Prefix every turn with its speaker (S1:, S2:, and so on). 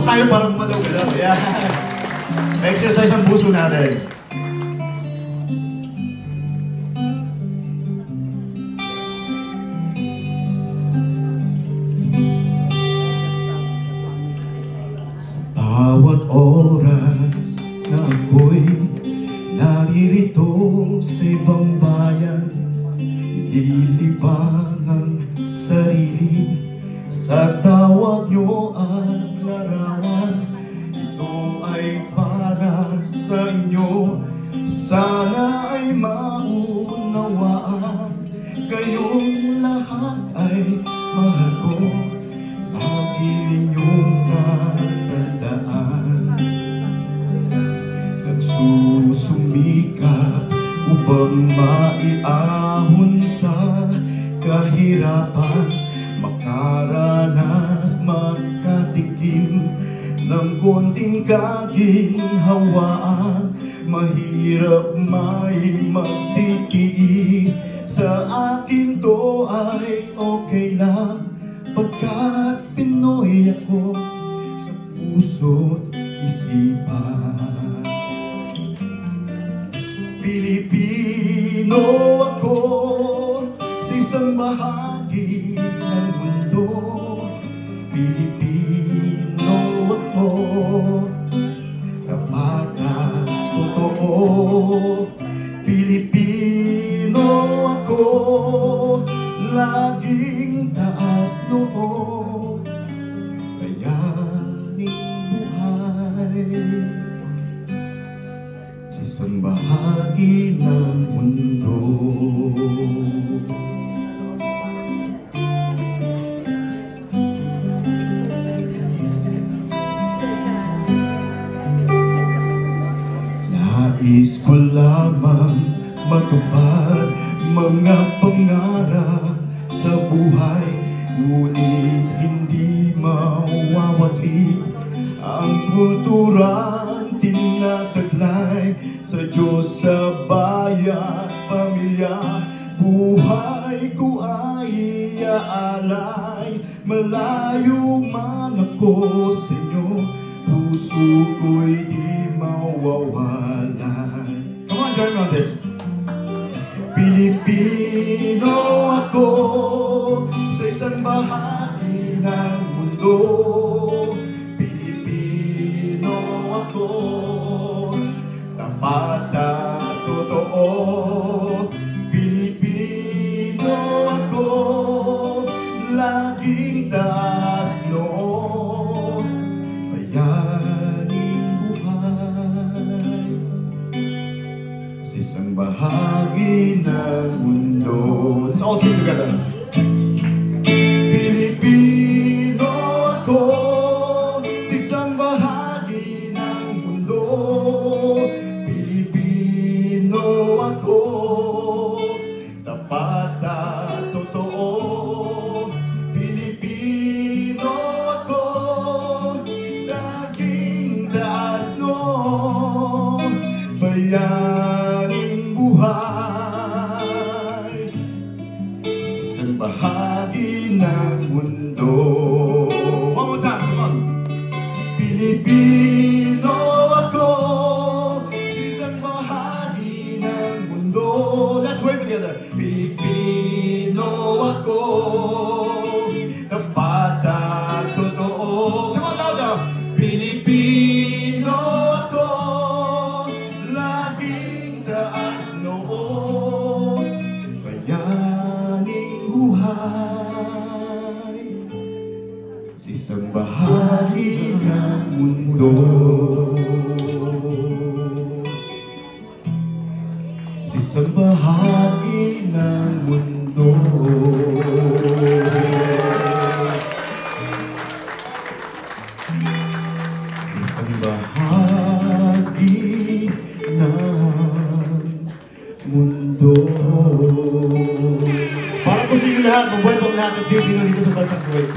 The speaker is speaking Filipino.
S1: tayo para gumalaw-galaw. Yan. Exercise ang puso natin. Bawat oras na ako'y naririto sa ibang bayan, ililibang ang sarili sa tawag nyo at larawan. Ito ay para sa inyo, sana ay maunawaan. Kayong lahat ay mahal ko, lagi ninyong natandaan. Nagsusumikap upang maiahon sa kahirapan, makaranas, makatikim ng konting kaginhawaan. Mahirap may magtitiis, sa akin to ay okay lang, pagkat Pinoy ako sa puso't isipan. Pilipino ako sa isang bahagi ng mundo. Pilipino ako, tapat at totoo. Pilipino ako, laging taas noo, bayaning buhay sa isang bahagi ng mundo. Nais ko lamang matupad mga pangarap sa buhay, ngunit hindi mawawatid ang kulturang tinataglay sa Diyos, sa bayan, pamilya. Buhay ko ay iaalay, malayo man ako sa inyo, puso ko'y di mawawalay. Come on, join me on this. Pilipino ako sa isang bahagi ng mundo. Pilipino ako, tapat at totoo. Pilipino ako, laging taas noo, bayaning buhay sa isang bahagi ng mundo. Let's all sing together. Pilipino ako sa isang bahagi ng mundo. Pilipino ako, tapat at totoo. Pilipino ako, laging taas noo, bayaning buhay sa isang bahagi ng mundo. One more time, come on. Pilipino ako sa isang bahagi ng mundo. Let's wave together. Pilipino ako, tapat at totoo. Come on, louder. Pilipino ako, laging taas noo, bayaning buhay sa isang bahagi ng mundo. Sa isang bahagi ng mundo. Sa isang bahagi ng mundo. Para po sa inyo lahat, mabuhay po lahat ng Pilipino dito sa bansang Kuwait.